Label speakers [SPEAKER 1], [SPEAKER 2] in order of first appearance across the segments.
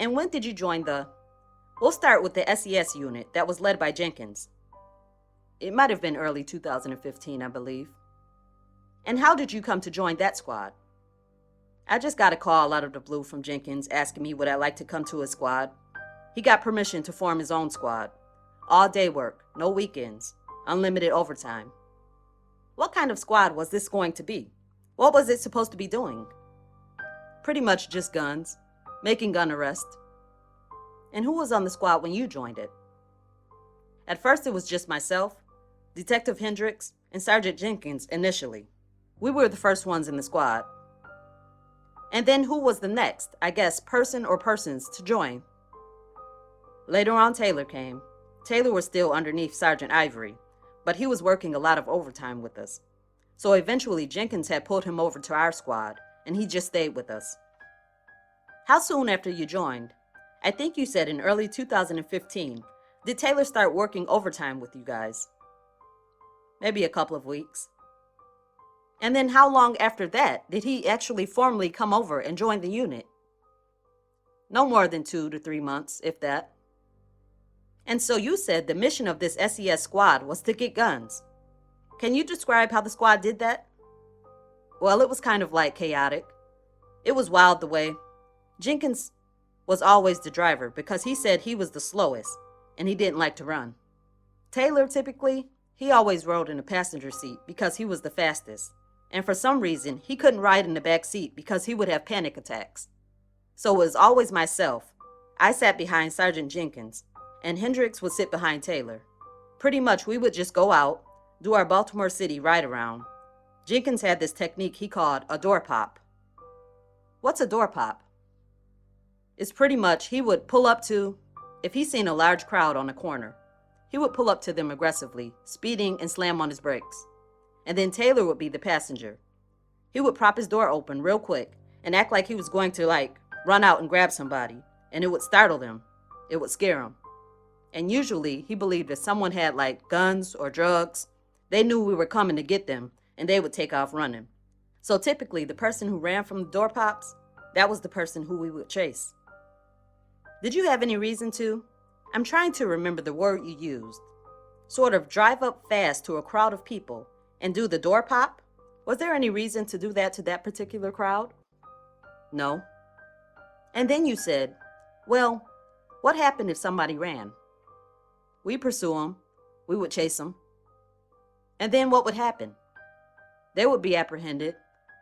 [SPEAKER 1] And when did you join we'll start with the SES unit that was led by Jenkins. It might have been early 2015, I believe. And how did you come to join that squad? I just got a call out of the blue from Jenkins asking me would I like to come to his squad. He got permission to form his own squad. All day work, no weekends, unlimited overtime. What kind of squad was this going to be? What was it supposed to be doing? Pretty much just guns, making gun arrests. And who was on the squad when you joined it? At first it was just myself, Detective Hendricks, and Sergeant Jenkins initially. We were the first ones in the squad. And then who was the next, I guess, person or persons to join? Later on, Taylor came. Taylor was still underneath Sergeant Ivory, but he was working a lot of overtime with us. So eventually Jenkins had pulled him over to our squad, and he just stayed with us. How soon after you joined? I think you said in early 2015. Did Taylor start working overtime with you guys? Maybe a couple of weeks. And then how long after that did he actually formally come over and join the unit? No more than 2 to 3 months, if that. And so you said the mission of this SES squad was to get guns. Can you describe how the squad did that? Well, it was kind of like chaotic. It was wild the way. Jenkins was always the driver because he said he was the slowest and he didn't like to run. Taylor, typically, he always rode in the passenger seat because he was the fastest. And for some reason, he couldn't ride in the back seat because he would have panic attacks. So it was always myself. I sat behind Sergeant Jenkins, and Hendricks would sit behind Taylor. Pretty much, we would just go out, do our Baltimore City ride around. Jenkins had this technique he called a door pop. What's a door pop? It's pretty much he would pull up to, if he seen a large crowd on a corner, he would pull up to them aggressively, speeding and slam on his brakes. And then Taylor would be the passenger. He would prop his door open real quick and act like he was going to run out and grab somebody, and it would startle them. It would scare them. And usually he believed if someone had guns or drugs, they knew we were coming to get them and they would take off running. So typically the person who ran from the door pops, that was the person who we would chase. Did you have any reason to? I'm trying to remember the word you used. Sort of drive up fast to a crowd of people and do the door pop? Was there any reason to do that to that particular crowd? No. And then you said, well, what happened if somebody ran? We pursue them. We would chase them. And then what would happen? They would be apprehended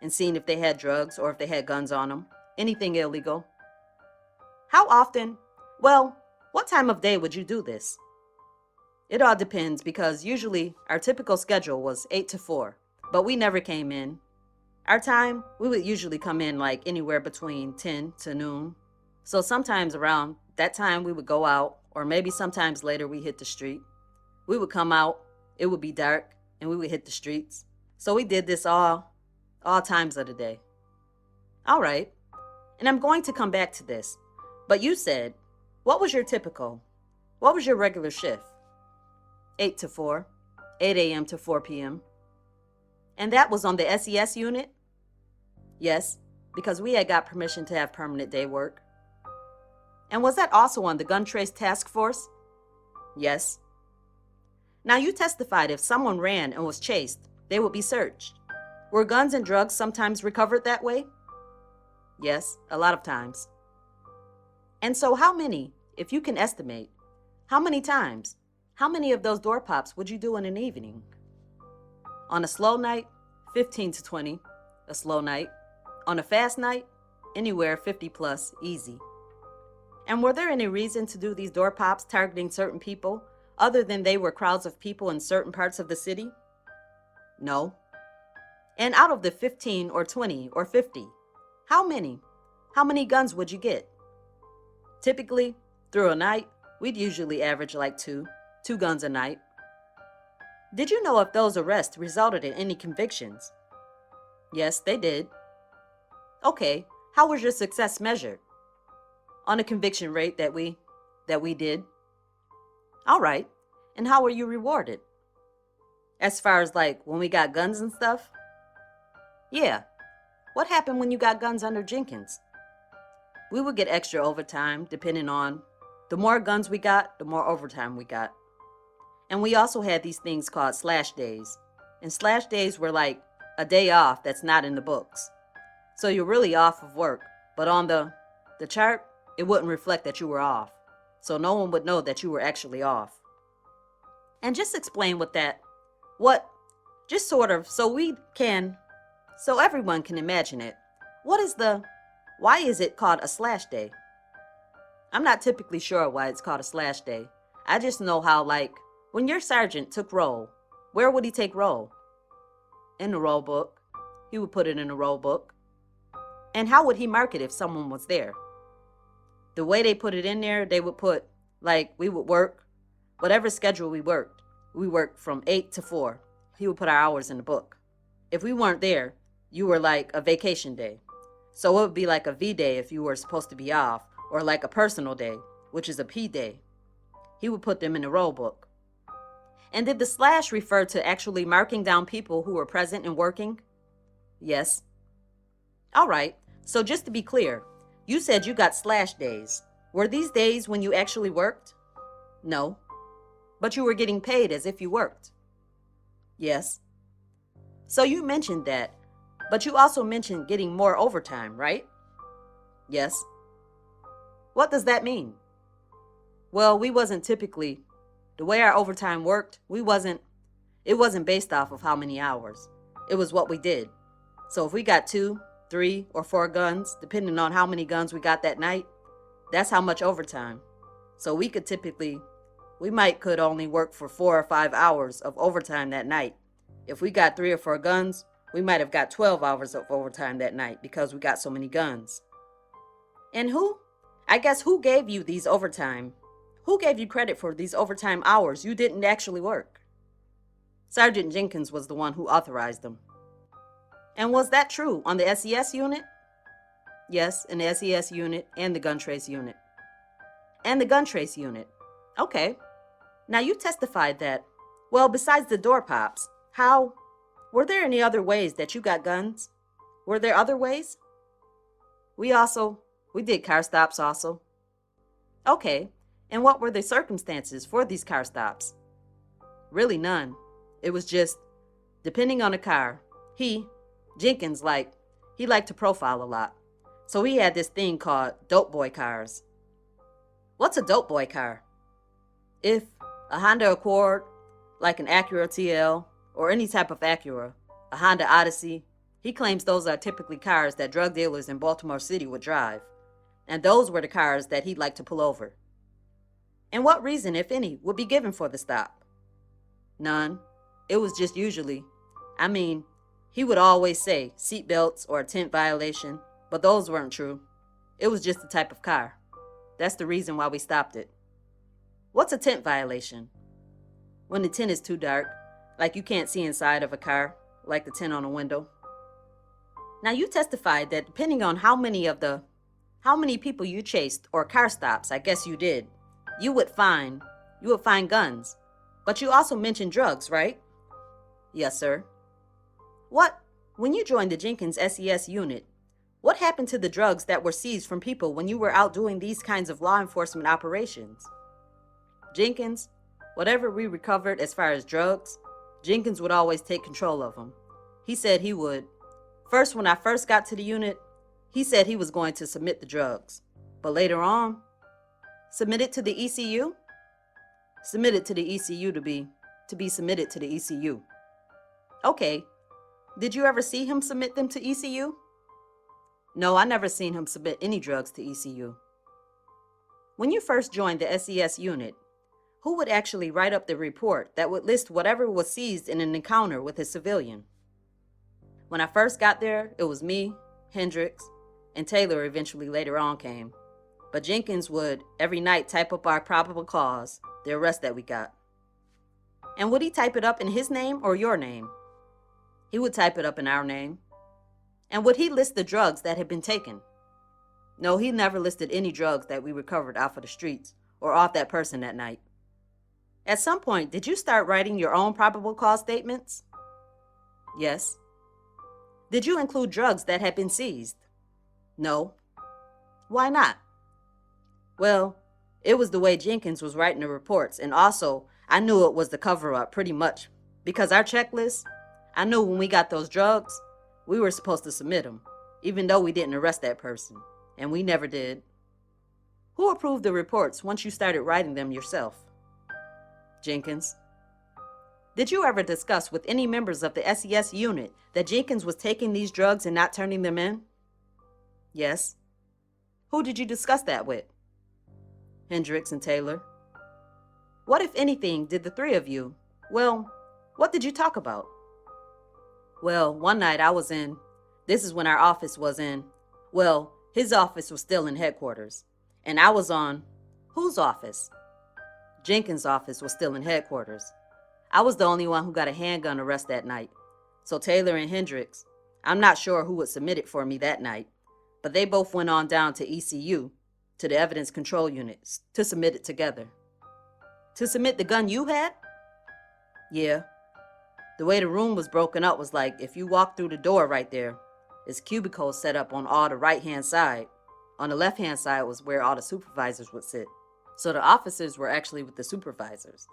[SPEAKER 1] and seen if they had drugs or if they had guns on them, anything illegal. How often? Well, what time of day would you do this? It all depends because usually our typical schedule was 8 to 4, but we never came in. Our time, we would usually come in anywhere between 10 to noon. So sometimes around that time we would go out, or maybe sometimes later we hit the street. We would come out, it would be dark, and we would hit the streets. So we did this all times of the day. All right, and I'm going to come back to this, but you said, what was your regular shift? 8 to 4, 8 a.m. to 4 p.m. And that was on the SES unit? Yes, because we had got permission to have permanent day work. And was that also on the gun trace task force? Yes. Now you testified if someone ran and was chased, they would be searched. Were guns and drugs sometimes recovered that way? Yes, a lot of times. And so how many, if you can estimate, how many times? How many of those door pops would you do in an evening? On a slow night, 15 to 20, a slow night. On a fast night, anywhere 50 plus, easy. And were there any reason to do these door pops targeting certain people, other than they were crowds of people in certain parts of the city? No. And out of the 15 or 20 or 50, how many guns would you get? Typically, through a night, we'd usually average two guns a night. Did you know if those arrests resulted in any convictions? Yes, they did. Okay, how was your success measured? On a conviction rate that we did. All right, and how were you rewarded? As far as when we got guns and stuff? Yeah. What happened when you got guns under Jenkins? We would get extra overtime depending on the more guns we got, the more overtime we got. And we also had these things called slash days. And slash days were like a day off that's not in the books. So you're really off of work, but on the chart, it wouldn't reflect that you were off. So no one would know that you were actually off. And just explain just sort of, so everyone can imagine it. Why is it called a slash day? I'm not typically sure why it's called a slash day. I just know how, like, when your sergeant took roll, where would he take roll? In the roll book. He would put it in the roll book. And how would he mark it if someone was there? The way they put it in there, they would put, like, we would work, whatever schedule we worked. We worked from 8 to 4. He would put our hours in the book. If we weren't there, you were like a vacation day. So it would be like a V day if you were supposed to be off, or like a personal day, which is a P day. He would put them in the roll book. And did the slash refer to actually marking down people who were present and working? Yes. All right, so just to be clear, you said you got slash days. Were these days when you actually worked? No. But you were getting paid as if you worked? Yes. So you mentioned that, but you also mentioned getting more overtime, right? Yes. What does that mean? Well, the way our overtime worked, it wasn't based off of how many hours. It was what we did. So if we got 2, 3, or 4 guns, depending on how many guns we got that night, that's how much overtime. So we could only work for 4 or 5 hours of overtime that night. If we got 3 or 4 guns, we might have got 12 hours of overtime that night because we got so many guns. And who gave you these overtime? Who gave you credit for these overtime hours you didn't actually work? Sergeant Jenkins was the one who authorized them. And was that true on the SES unit? Yes, in the SES unit and the gun trace unit. And the gun trace unit. Okay. Now you testified that, well, besides the door pops, were there any other ways that you got guns? Were there other ways? We did car stops also. Okay, and what were the circumstances for these car stops? Really none. It was just, depending on the car, Jenkins, he liked to profile a lot. So he had this thing called dope boy cars. What's a dope boy car? If a Honda Accord, like an Acura TL, or any type of Acura, a Honda Odyssey, he claims those are typically cars that drug dealers in Baltimore City would drive. And those were the cars that he'd like to pull over. And what reason, if any, would be given for the stop? None. It was just usually, he would always say seatbelts or a tint violation, but those weren't true. It was just the type of car. That's the reason why we stopped it. What's a tint violation? When the tint is too dark, like you can't see inside of a car, like the tint on a window. Now you testified that depending on how many people you chased or car stops, I guess you did, you would find guns. But you also mentioned drugs, right? Yes, sir. When you joined the Jenkins SES unit, what happened to the drugs that were seized from people when you were out doing these kinds of law enforcement operations? Jenkins, whatever we recovered as far as drugs, Jenkins would always take control of them. He said he would. First, when I first got to the unit, he said he was going to submit the drugs. But later on, submit it to the ECU? Submit it to the ECU to be submitted to the ECU. Okay. Did you ever see him submit them to ECU? No, I never seen him submit any drugs to ECU. When you first joined the SES unit, who would actually write up the report that would list whatever was seized in an encounter with a civilian? When I first got there, it was me, Hendricks, and Taylor eventually later on came. But Jenkins would every night type up our probable cause, the arrest that we got. And would he type it up in his name or your name? He would type it up in our name. And would he list the drugs that had been taken? No, he never listed any drugs that we recovered off of the streets or off that person that night. At some point, did you start writing your own probable cause statements? Yes. Did you include drugs that had been seized? No. Why not? Well, it was the way Jenkins was writing the reports, and also I knew it was the cover-up pretty much because our checklist, I knew when we got those drugs, we were supposed to submit them, even though we didn't arrest that person, and we never did. Who approved the reports once you started writing them yourself? Jenkins. Did you ever discuss with any members of the SES unit that Jenkins was taking these drugs and not turning them in? Yes. Who did you discuss that with? Hendricks and Taylor. What, if anything, did the three of you, well, what did you talk about? Well, one night I was in, this is when our office was in, well, his office was still in headquarters. And I was on, whose office? Jenkins' office was still in headquarters. I was the only one who got a handgun arrest that night. So Taylor and Hendricks, I'm not sure who would submit it for me that night, but they both went on down to ECU, to the evidence control units, to submit it together. To submit the gun you had? Yeah. The way the room was broken up was like if you walk through the door right there, it's cubicles set up on all the right-hand side. On the left-hand side was where all the supervisors would sit. So the officers were actually with the supervisors.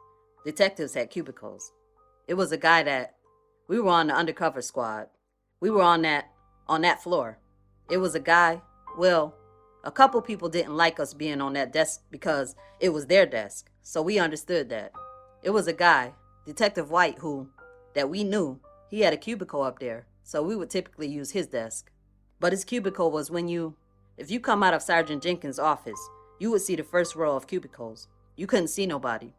[SPEAKER 1] Detectives had cubicles. It was a guy that, we were on the undercover squad. We were on that floor. It was a guy, well, a couple people didn't like us being on that desk because it was their desk, so we understood that. It was a guy, Detective White, that we knew, he had a cubicle up there, so we would typically use his desk. But his cubicle was if you come out of Sergeant Jenkins' office, you would see the first row of cubicles. You couldn't see nobody.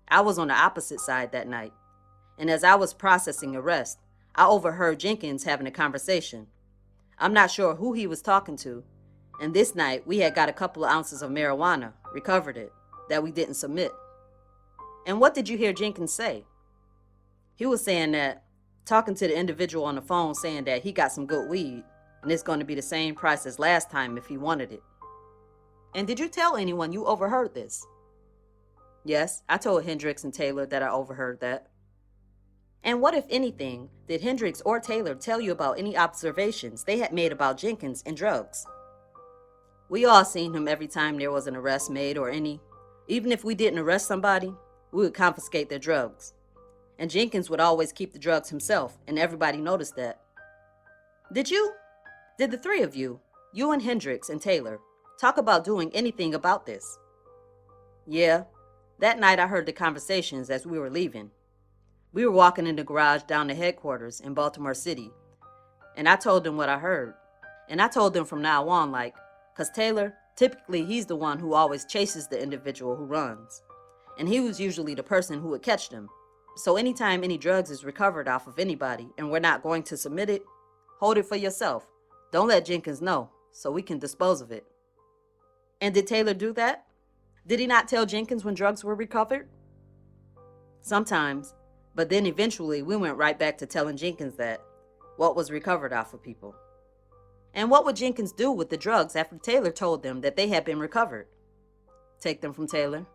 [SPEAKER 1] I was on the opposite side that night, and as I was processing arrest, I overheard Jenkins having a conversation. I'm not sure who he was talking to, and this night we had got a couple of ounces of marijuana, recovered it, that we didn't submit. And what did you hear Jenkins say? He was saying that, talking to the individual on the phone saying that he got some good weed, and it's going to be the same price as last time if he wanted it. And did you tell anyone you overheard this? Yes, I told Hendricks and Taylor that I overheard that. And what, if anything, did Hendricks or Taylor tell you about any observations they had made about Jenkins and drugs? We all seen him every time there was an arrest made or any. Even if we didn't arrest somebody, we would confiscate their drugs. And Jenkins would always keep the drugs himself, and everybody noticed that. Did the three of you and Hendricks and Taylor, talk about doing anything about this? Yeah, that night I heard the conversations as we were leaving. We were walking in the garage down to headquarters in Baltimore City, and I told them what I heard. And I told them from now on, because Taylor, typically he's the one who always chases the individual who runs. And he was usually the person who would catch them. So anytime any drugs is recovered off of anybody and we're not going to submit it, hold it for yourself. Don't let Jenkins know, so we can dispose of it. And did Taylor do that? Did he not tell Jenkins when drugs were recovered? Sometimes, but then eventually we went right back to telling Jenkins what was recovered off of people. And what would Jenkins do with the drugs after Taylor told them that they had been recovered? Take them from Taylor.